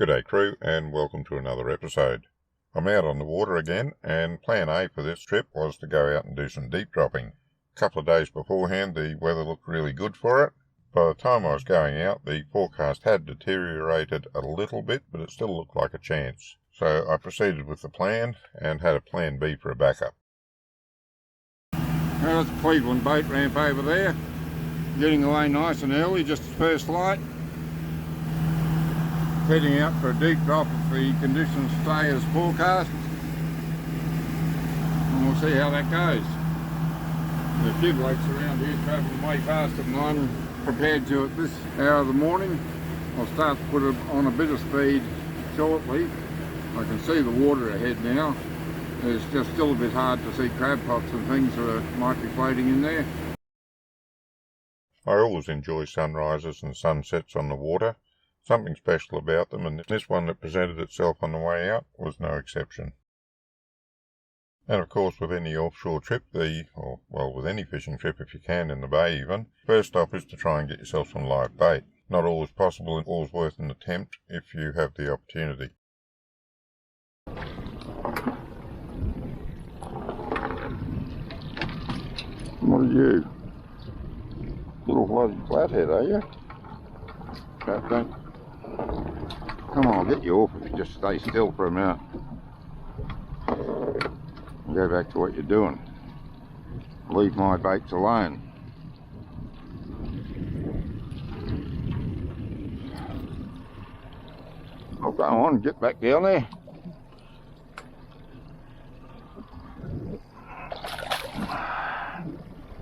G'day crew and welcome to another episode. I'm out on the water again and plan A for this trip was to go out and do some deep dropping. A couple of days beforehand the weather looked really good for it. By the time I was going out the forecast had deteriorated a little bit, but it still looked like a chance. So I proceeded with the plan and had a plan B for a backup. Well, that's the Cleveland boat ramp over there. Getting away nice and early, just first light. Heading out for a deep drop if the conditions stay as forecast. And we'll see how that goes. There are a few blokes around here travelling way faster than I'm prepared to at this hour of the morning. I'll start to put on a bit of speed shortly. I can see the water ahead now. It's just still a bit hard to see crab pots and things that might be floating in there. I always enjoy sunrises and sunsets on the water. Something special about them, and this one that presented itself on the way out was no exception. And of course with any offshore trip, with any fishing trip if you can in the bay even, first stop is to try and get yourself some live bait. Not always possible and always worth an attempt if you have the opportunity. What are you? Little bloody flathead, are you? Don't. Come on, I'll get you off if you just stay still for a minute. And go back to what you're doing. Leave my baits alone. Oh, go on, get back down there.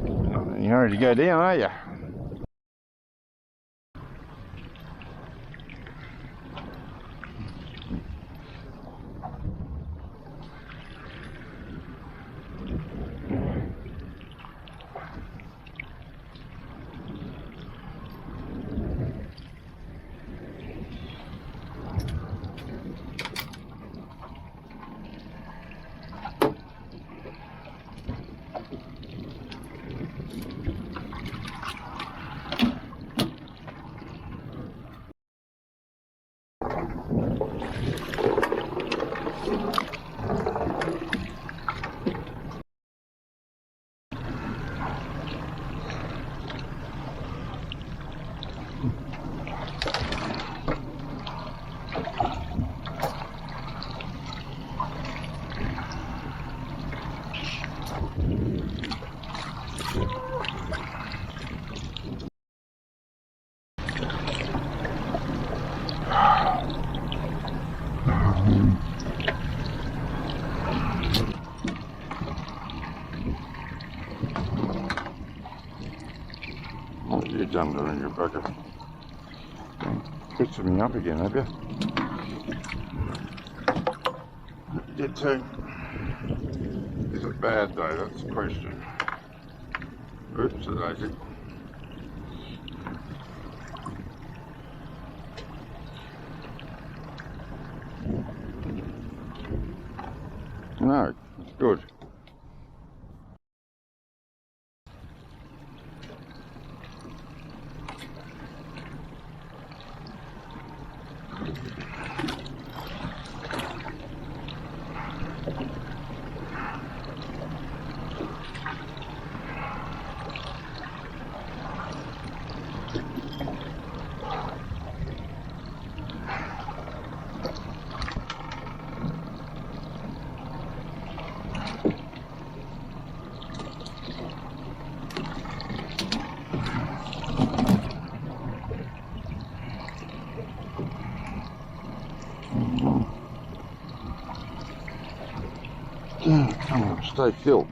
You're in a hurry to go down, are you? What have you done doing your bucket? Fixing me up again, have you? You did too. Is it bad though? That's the question. Oops, that's it. No, it's good. Come on, stay still.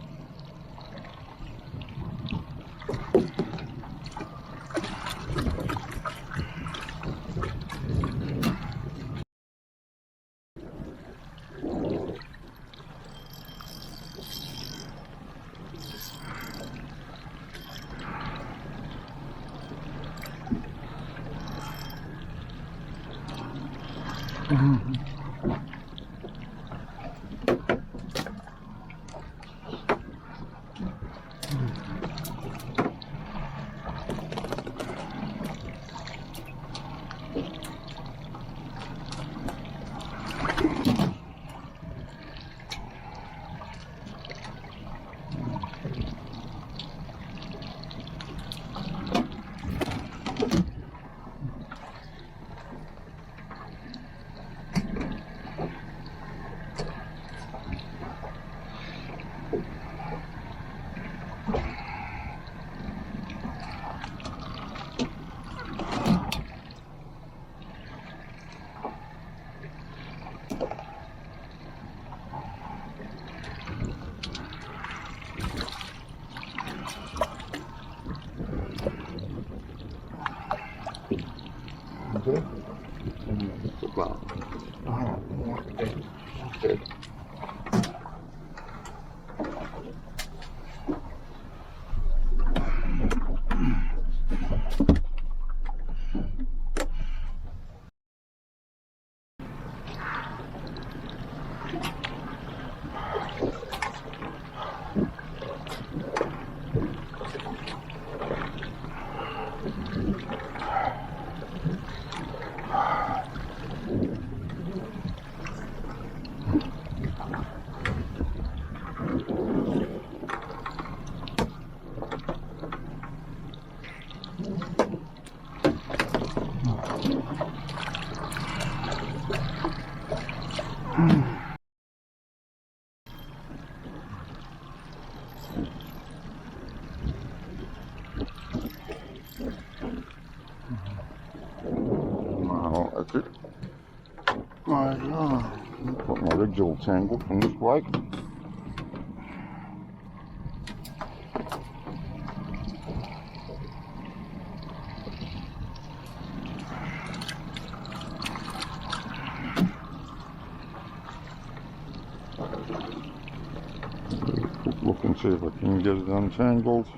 Oh, what dead. Well, that's it. I've got my rigs all tangled from this wake. Look and see if I can get it untangled.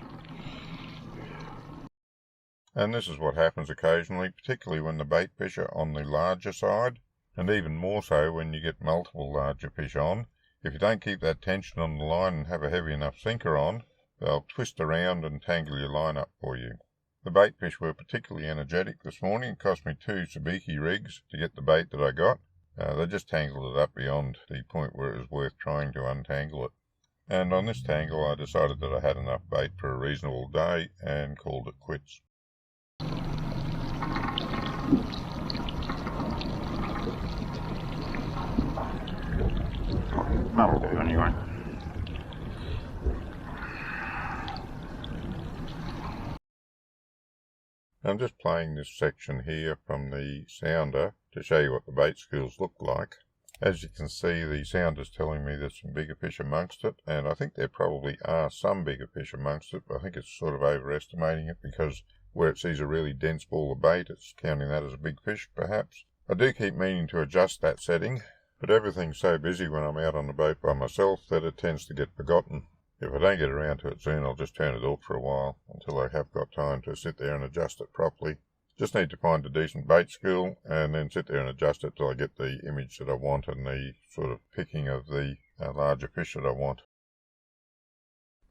And this is what happens occasionally, particularly when the bait fish are on the larger side, and even more so when you get multiple larger fish on. If you don't keep that tension on the line and have a heavy enough sinker on, they'll twist around and tangle your line up for you. The bait fish were particularly energetic this morning. It cost me 2 sabiki rigs to get the bait that I got. They just tangled it up beyond the point where it was worth trying to untangle it. And on this tangle I decided that I had enough bait for a reasonable day and called it quits. That'll do anyway. I'm just playing this section here from the sounder to show you what the bait schools look like. As you can see, the sounder's telling me there's some bigger fish amongst it, and I think there probably are some bigger fish amongst it, but I think it's sort of overestimating it because where it sees a really dense ball of bait, it's counting that as a big fish, perhaps. I do keep meaning to adjust that setting, but everything's so busy when I'm out on the boat by myself that it tends to get forgotten. If I don't get around to it soon, I'll just turn it off for a while until I have got time to sit there and adjust it properly. Just need to find a decent bait school and then sit there and adjust it till I get the image that I want and the sort of picking of the larger fish that I want.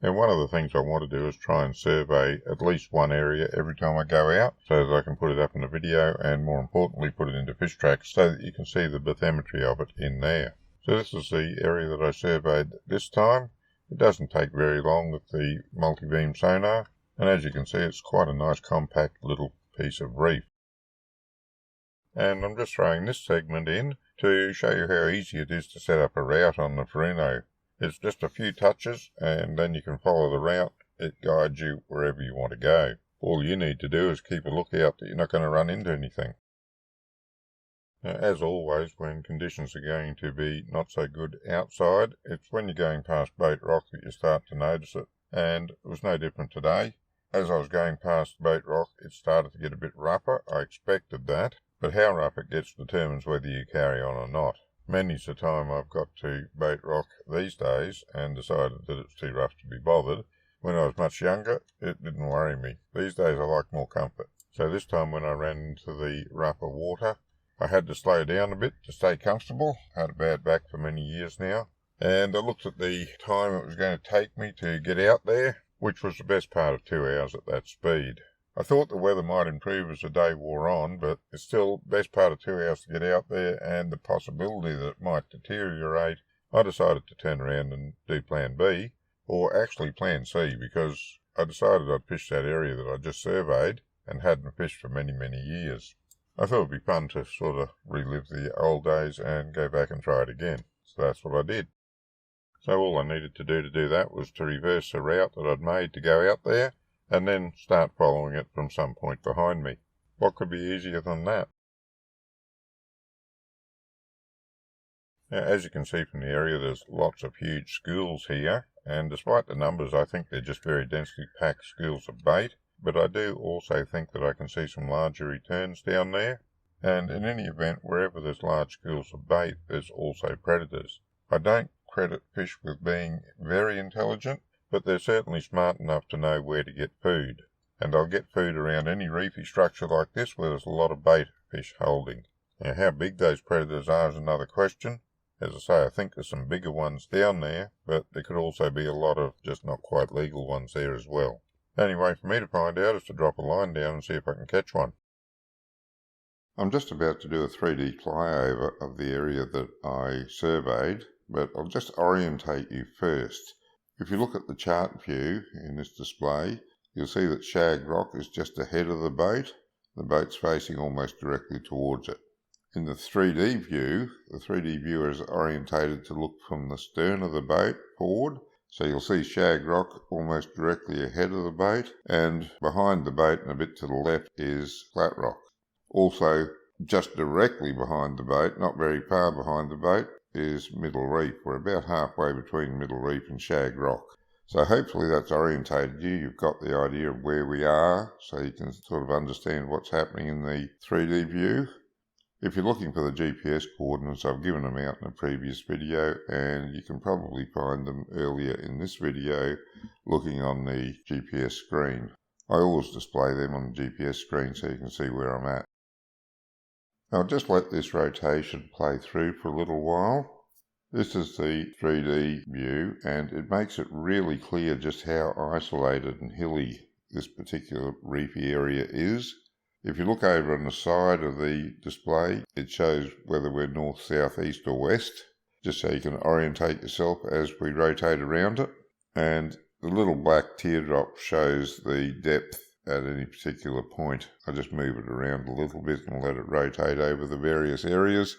And one of the things I want to do is try and survey at least one area every time I go out so that I can put it up in a video and more importantly put it into fish tracks so that you can see the bathymetry of it in there. So this is the area that I surveyed this time. It doesn't take very long with the multi-beam sonar, and as you can see it's quite a nice compact little piece of reef. And I'm just throwing this segment in to show you how easy it is to set up a route on the Furuno. It's just a few touches and then you can follow the route. It guides you wherever you want to go. All you need to do is keep a lookout that you're not going to run into anything. Now, as always, when conditions are going to be not so good outside, it's when you're going past Boat Rock that you start to notice it. And it was no different today. As I was going past Boat Rock, it started to get a bit rougher. I expected that. But how rough it gets determines whether you carry on or not. Many's the time I've got to Boat Rock these days and decided that it's too rough to be bothered. When I was much younger, it didn't worry me. These days I like more comfort. So this time when I ran into the rougher water, I had to slow down a bit to stay comfortable. I had a bad back for many years now. And I looked at the time it was going to take me to get out there, which was the best part of 2 hours at that speed. I thought the weather might improve as the day wore on, but it's still best part of 2 hours to get out there and the possibility that it might deteriorate. I decided to turn around and do plan B, or actually plan C, because I decided I'd fish that area that I just surveyed and hadn't fished for many, many years. I thought it'd be fun to sort of relive the old days and go back and try it again. So that's what I did. So all I needed to do that was to reverse the route that I'd made to go out there and then start following it from some point behind me. What could be easier than that? Now, as you can see from the area, there's lots of huge schools here, and despite the numbers, I think they're just very densely packed schools of bait. But I do also think that I can see some larger returns down there. and in any event, wherever there's large schools of bait, there's also predators. I don't credit fish with being very intelligent, but they're certainly smart enough to know where to get food. And they'll get food around any reefy structure like this where there's a lot of bait fish holding. Now, how big those predators are is another question. As I say, I think there's some bigger ones down there, but there could also be a lot of just not quite legal ones there as well. The only way for me to find out is to drop a line down and see if I can catch one. I'm just about to do a 3D flyover of the area that I surveyed, but I'll just orientate you first. If you look at the chart view in this display, you'll see that Shag Rock is just ahead of the boat. The boat's facing almost directly towards it. In the 3D view, the 3D viewer is orientated to look from the stern of the boat forward. So you'll see Shag Rock almost directly ahead of the boat, and behind the boat and a bit to the left is Flat Rock. Also, just directly behind the boat, not very far behind the boat, is Middle Reef. We're about halfway between Middle Reef and Shag Rock. So hopefully that's orientated you. You've got the idea of where we are, so you can sort of understand what's happening in the 3D view. If you're looking for the GPS coordinates, I've given them out in a previous video, and you can probably find them earlier in this video looking on the GPS screen. I always display them on the GPS screen so you can see where I'm at. I'll just let this rotation play through for a little while. This is the 3D view, and it makes it really clear just how isolated and hilly this particular reefy area is. If you look over on the side of the display, it shows whether we're north, south, east or west, just so you can orientate yourself as we rotate around it. And the little black teardrop shows the depth at any particular point. I just move it around a little bit and let it rotate over the various areas.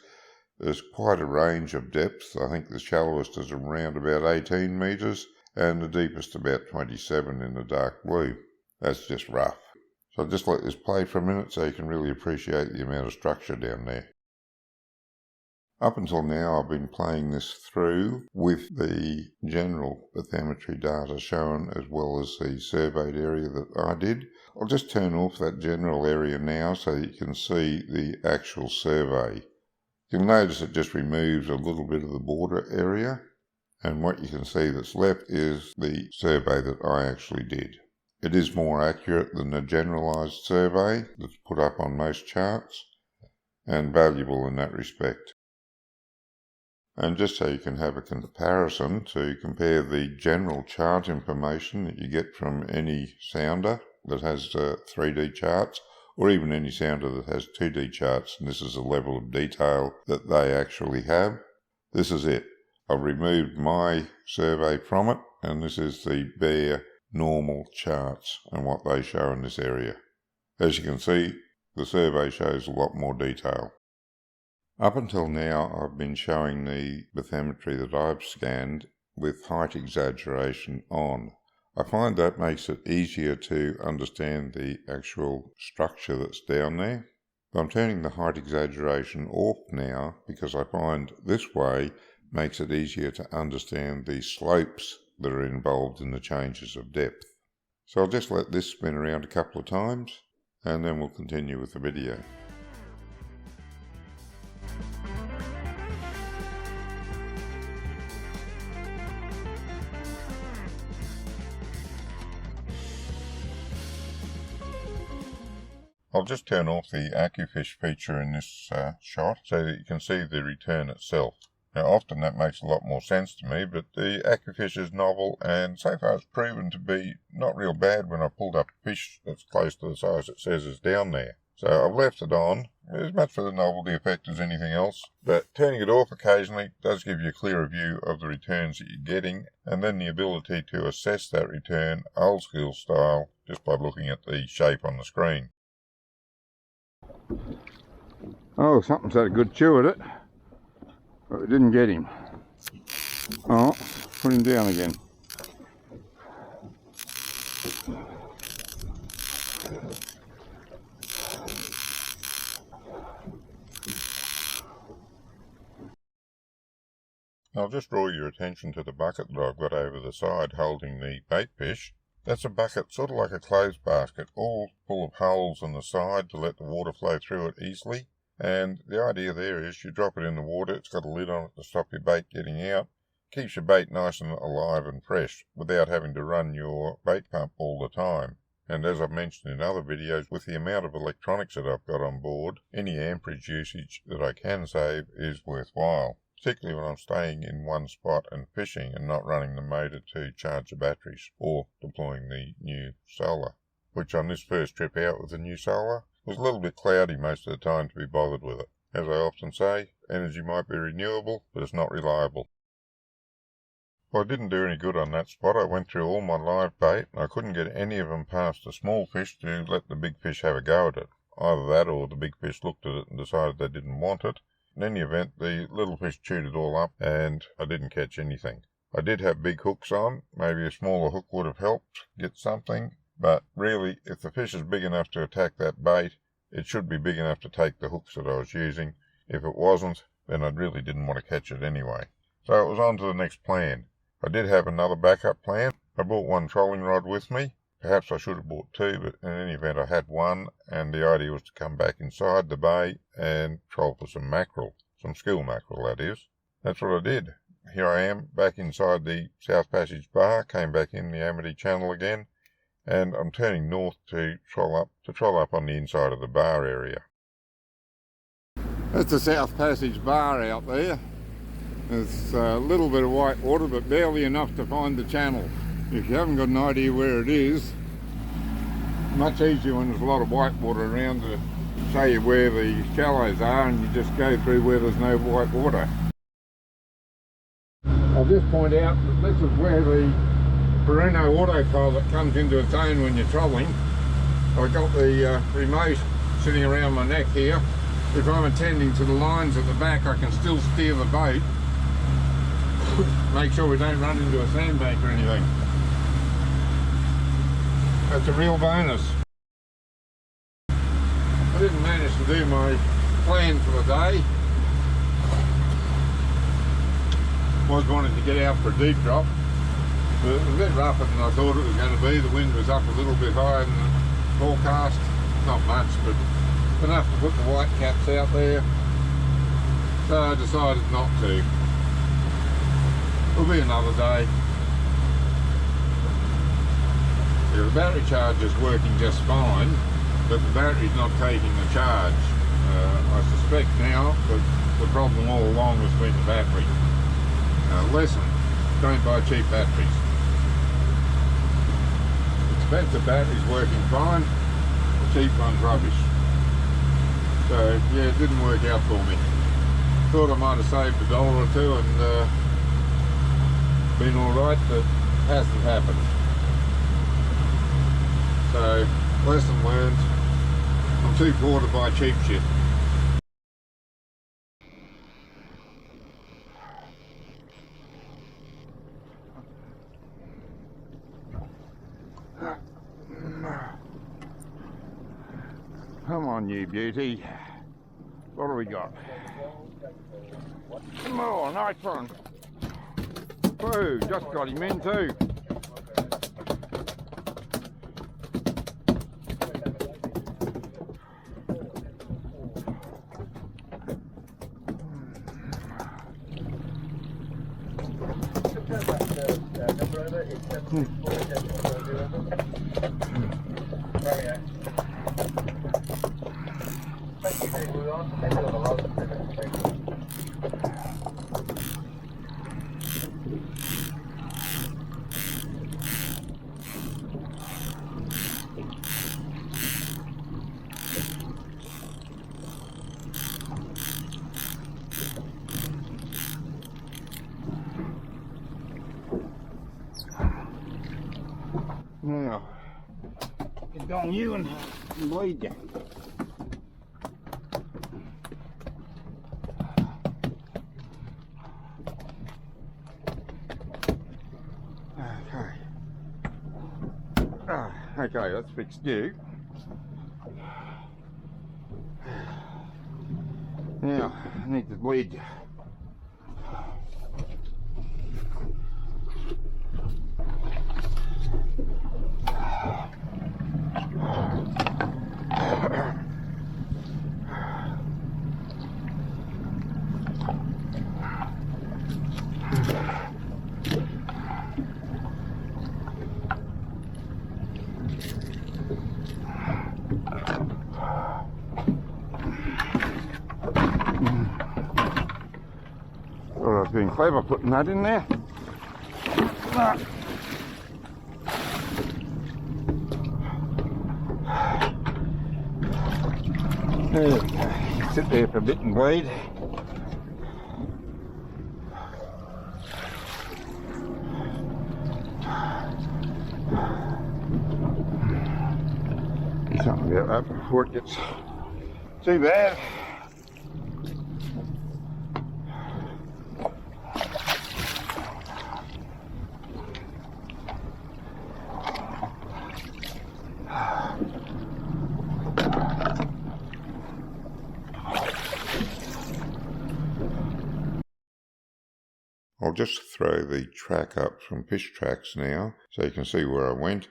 There's quite a range of depths. I think the shallowest is around about 18 metres and the deepest about 27 in the dark blue. That's just rough. So I'll just let this play for a minute so you can really appreciate the amount of structure down there. Up until now I've been playing this through with the general bathymetry data shown as well as the surveyed area that I did. I'll just turn off that general area now so you can see the actual survey. You'll notice it just removes a little bit of the border area, and what you can see that's left is the survey that I actually did. It is more accurate than the generalised survey that's put up on most charts, and valuable in that respect. And just so you can have a comparison to compare the general chart information that you get from any sounder that has 3D charts, or even any sounder that has 2D charts, and this is the level of detail that they actually have. This is it. I've removed my survey from it, and this is the bare normal charts and what they show in this area. As you can see, the survey shows a lot more detail. Up until now, I've been showing the bathymetry that I've scanned with height exaggeration on. I find that makes it easier to understand the actual structure that's down there. I'm turning the height exaggeration off now because I find this way makes it easier to understand the slopes that are involved in the changes of depth. So I'll just let this spin around a couple of times and then we'll continue with the video. I'll just turn off the AccuFish feature in this shot so that you can see the return itself. Now often that makes a lot more sense to me, but the AccuFish is novel and so far it's proven to be not real bad when I pulled up a fish that's close to the size it says is down there. So I've left it on, as much for the novelty effect as anything else, but turning it off occasionally does give you a clearer view of the returns that you're getting, and then the ability to assess that return old school style just by looking at the shape on the screen. Oh, something's had a good chew at it, but we didn't get him. Oh, put him down again. I'll just draw your attention to the bucket that I've got over the side holding the bait fish. That's a bucket sort of like a clothes basket, all full of holes on the side to let the water flow through it easily. And the idea there is you drop it in the water, it's got a lid on it to stop your bait getting out. Keeps your bait nice and alive and fresh without having to run your bait pump all the time. And as I've mentioned in other videos, with the amount of electronics that I've got on board, any amperage usage that I can save is worthwhile, particularly when I'm staying in one spot and fishing and not running the motor to charge the batteries or deploying the new solar, which on this first trip out with the new solar was a little bit cloudy most of the time to be bothered with it. As I often say, energy might be renewable, but it's not reliable. Well, I didn't do any good on that spot. I went through all my live bait and I couldn't get any of them past the small fish to let the big fish have a go at it. Either that or the big fish looked at it and decided they didn't want it. In any event, the little fish chewed it all up and I didn't catch anything. I did have big hooks on. Maybe a smaller hook would have helped get something. But really, if the fish is big enough to attack that bait, it should be big enough to take the hooks that I was using. If it wasn't, then I really didn't want to catch it anyway. So it was on to the next plan. I did have another backup plan. I brought one trolling rod with me. Perhaps I should have bought two, but in any event I had one, and the idea was to come back inside the bay and troll for some mackerel. Some school mackerel, that is. That's what I did. Here I am, back inside the South Passage bar, came back in the Amity Channel again, and I'm turning north to troll up on the inside of the bar area. That's the South Passage bar out there. There's a little bit of white water, but barely enough to find the channel. If you haven't got an idea where it is, much easier when there's a lot of white water around to show you where the shallows are, and you just go through where there's no white water. I'll just point out that this is where the Furuno autopilot comes into its own when you're trolling. I've got the remote sitting around my neck here. If I'm attending to the lines at the back, I can still steer the boat. Make sure we don't run into a sandbank or anything. That's a real bonus. I didn't manage to do my plan for the day. Was wanting to get out for a deep drop. But it was a bit rougher than I thought it was going to be. The wind was up a little bit higher than the forecast. Not much, but enough to put the white caps out there. So I decided not to. It'll be another day. Yeah, the battery charge is working just fine, but the battery's not taking the charge. I suspect now that the problem all along has been the battery. Lesson, don't buy cheap batteries. Expensive batteries working fine, the cheap one's rubbish. So yeah, it didn't work out for me. Thought I might have saved $1 or $2 and been alright, but hasn't happened. So, lesson learned, I'm too poor to buy cheap shit. Come on, you beauty. What do we got? Oh, nice one. Whoa, just got him in too. Now, get on you and bleed you. Okay, that's fixed you. Now, I need to bleed you. Thought I was being clever putting that in there. There we go. Sit there for a bit and bleed. Do something about that before it gets too bad. I'll just throw the track up from Fish Tracks now so you can see where I went.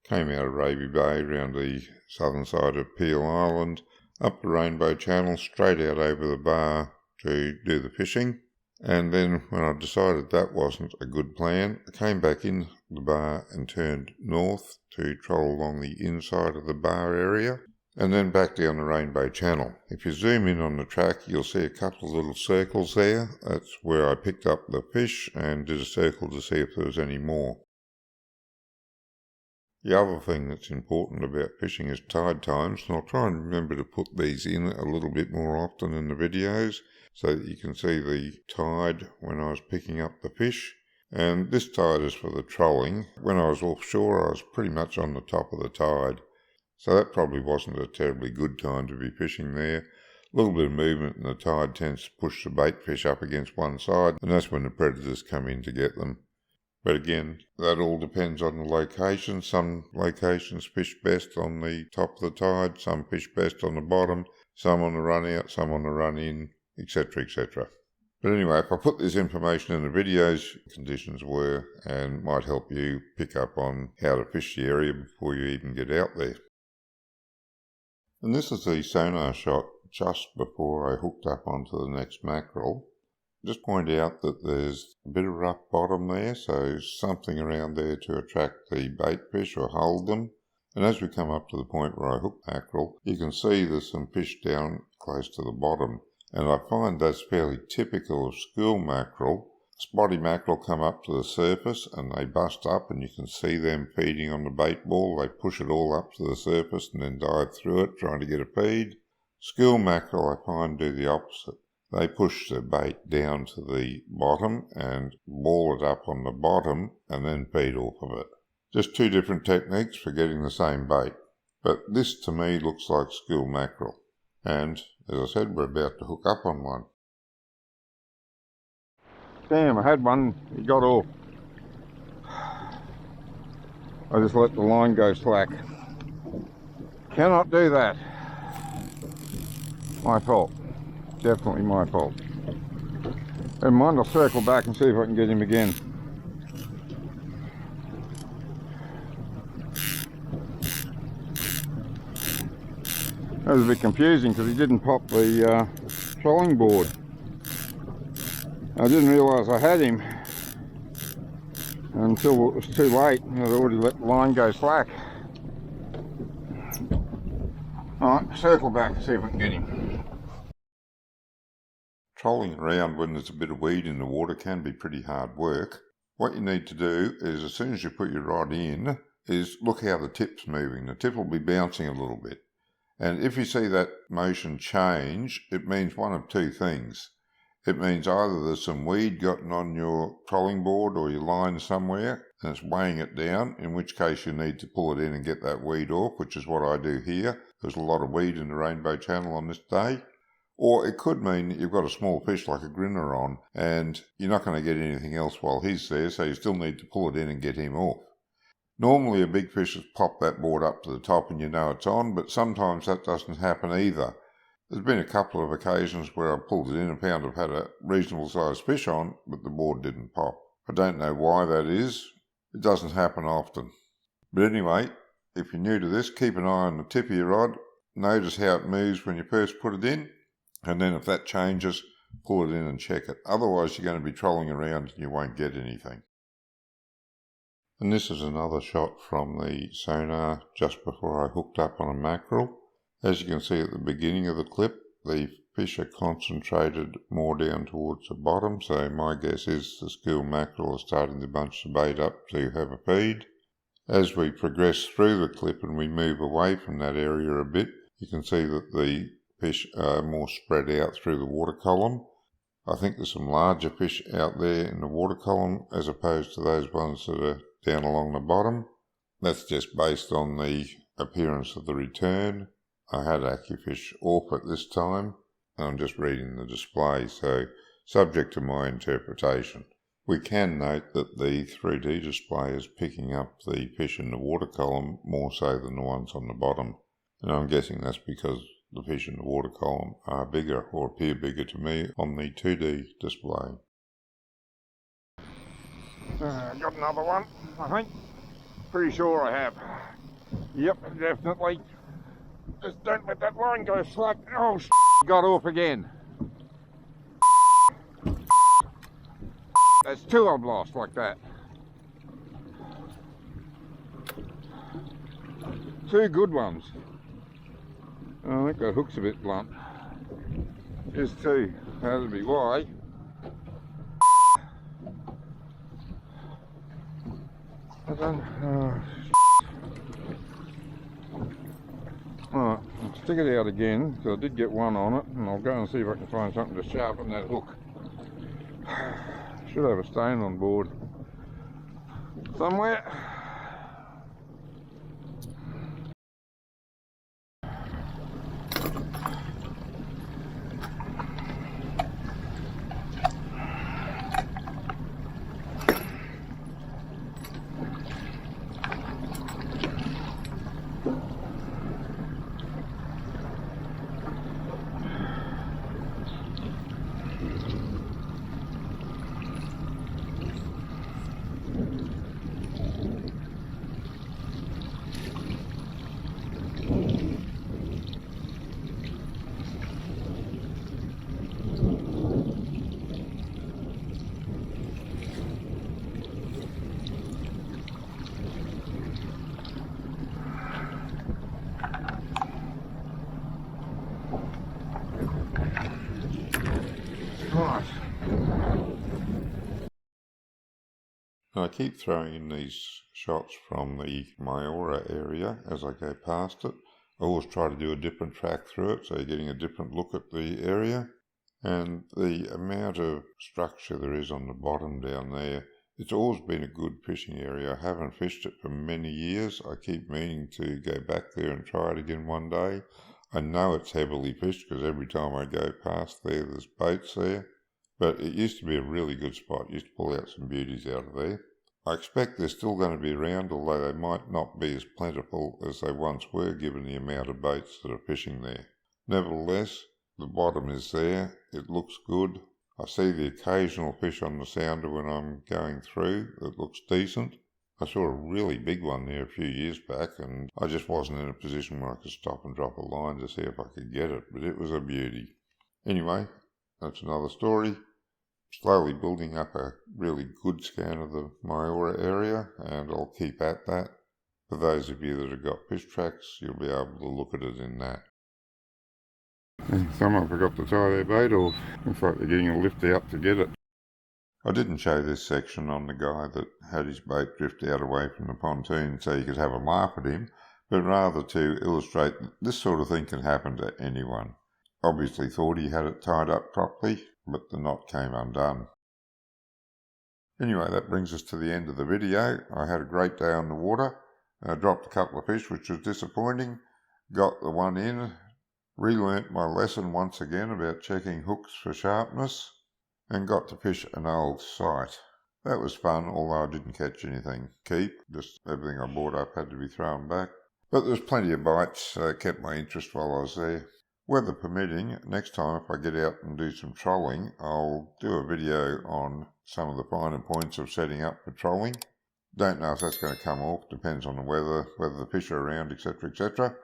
Came out of Raby Bay around the southern side of Peel Island, up the Rainbow Channel, straight out over the bar to do the fishing. And then when I decided that wasn't a good plan, I came back in the bar and turned north to troll along the inside of the bar area, and then back down the Rainbow Channel. If you zoom in on the track, you'll see a couple of little circles there. That's where I picked up the fish and did a circle to see if there was any more. The other thing that's important about fishing is tide times, and I'll try and remember to put these in a little bit more often in the videos so that you can see the tide when I was picking up the fish. And this tide is for the trolling. When I was offshore, I was pretty much on the top of the tide. So that probably wasn't a terribly good time to be fishing there. A little bit of movement and the tide tends to push the bait fish up against one side, and that's when the predators come in to get them. But again, that all depends on the location. Some locations fish best on the top of the tide, some fish best on the bottom, some on the run out, some on the run in, etc, etc. But anyway, if I put this information in the videos, conditions were, and might help you pick up on how to fish the area before you even get out there. And this is the sonar shot just before I hooked up onto the next mackerel. Just point out that there's a bit of rough bottom there, so something around there to attract the bait fish or hold them. And as we come up to the point where I hook mackerel, you can see there's some fish down close to the bottom. And I find that's fairly typical of school mackerel. Spotty mackerel come up to the surface and they bust up, and you can see them feeding on the bait ball. They push it all up to the surface and then dive through it trying to get a feed. School mackerel I find do the opposite. They push the bait down to the bottom and ball it up on the bottom and then feed off of it. Just two different techniques for getting the same bait. But this to me looks like school mackerel. And as I said, we're about to hook up on one. Damn, I had one, he got off. I just let the line go slack. Cannot do that. My fault. Definitely my fault. Never mind, I'll circle back and see if I can get him again. That was a bit confusing because he didn't pop the trolling board. I didn't realise I had him until it was too late. I'd already let the line go slack. Alright, circle back and see if I can get him. Trolling around when there's a bit of weed in the water can be pretty hard work. What you need to do is, as soon as you put your rod in, is look how the tip's moving. The tip will be bouncing a little bit. And if you see that motion change, it means one of two things. It means either there's some weed gotten on your trolling board or your line somewhere and it's weighing it down, in which case you need to pull it in and get that weed off, which is what I do here. There's a lot of weed in the Rainbow Channel on this day. Or it could mean that you've got a small fish like a grinner on and you're not going to get anything else while he's there, so you still need to pull it in and get him off. Normally a big fish has popped that board up to the top and you know it's on, but sometimes that doesn't happen either. There's been a couple of occasions where I pulled it in and found I've had a reasonable sized fish on, but the board didn't pop. I don't know why that is. It doesn't happen often. But anyway, if you're new to this, keep an eye on the tip of your rod. Notice how it moves when you first put it in, and then if that changes, pull it in and check it. Otherwise you're going to be trolling around and you won't get anything. And this is another shot from the sonar just before I hooked up on a mackerel. As you can see at the beginning of the clip, the fish are concentrated more down towards the bottom, so my guess is the school mackerel is starting to bunch the bait up to have a feed. As we progress through the clip and we move away from that area a bit, you can see that the fish are more spread out through the water column. I think there's some larger fish out there in the water column as opposed to those ones that are down along the bottom. That's just based on the appearance of the return. I had AccuFish off at this time. I'm just reading the display, so subject to my interpretation. We can note that the 3D display is picking up the fish in the water column more so than the ones on the bottom. And I'm guessing that's because the fish in the water column are bigger or appear bigger to me on the 2D display. Got another one, I think. Pretty sure I have. Yep, definitely. Just don't let that line go slack. Oh, got off again. That's two I've lost like that. Two good ones. I think that hook's a bit blunt. Just two. That'll be why. Alright, I'll stick it out again because I did get one on it, and I'll go and see if I can find something to sharpen that hook. Should have a stain on board somewhere. Right. I keep throwing in these shots from the Mayora area as I go past it. I always try to do a different track through it, so you're getting a different look at the area. And the amount of structure there is on the bottom down there, it's always been a good fishing area. I haven't fished it for many years. I keep meaning to go back there and try it again one day. I know it's heavily fished because every time I go past there, there's boats there. But it used to be a really good spot. Used to pull out some beauties out of there. I expect they're still going to be around, although they might not be as plentiful as they once were given the amount of boats that are fishing there. Nevertheless, the bottom is there. It looks good. I see the occasional fish on the sounder when I'm going through that looks decent. I saw a really big one there a few years back, and I just wasn't in a position where I could stop and drop a line to see if I could get it, but it was a beauty. Anyway, that's another story. Slowly building up a really good scan of the Mayora area, and I'll keep at that. For those of you that have got fish tracks, you'll be able to look at it in that. Someone forgot to tie their bait off. Looks like they're getting a lift out to get it. I didn't show this section on the guy that had his boat drift out away from the pontoon so you could have a laugh at him, but rather to illustrate that this sort of thing can happen to anyone. Obviously thought he had it tied up properly, but the knot came undone. Anyway, that brings us to the end of the video. I had a great day on the water. I dropped a couple of fish, which was disappointing. Got the one in. Relearnt my lesson once again about checking hooks for sharpness. And got to fish an old sight. That was fun, although I didn't catch anything. Just everything I bought up had to be thrown back. But there was plenty of bites, so it kept my interest while I was there. Weather permitting, next time if I get out and do some trolling, I'll do a video on some of the finer points of setting up for trolling. Don't know if that's going to come off, depends on the weather, whether the fish are around, etc, etc.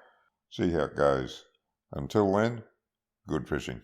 See how it goes. Until then, good fishing.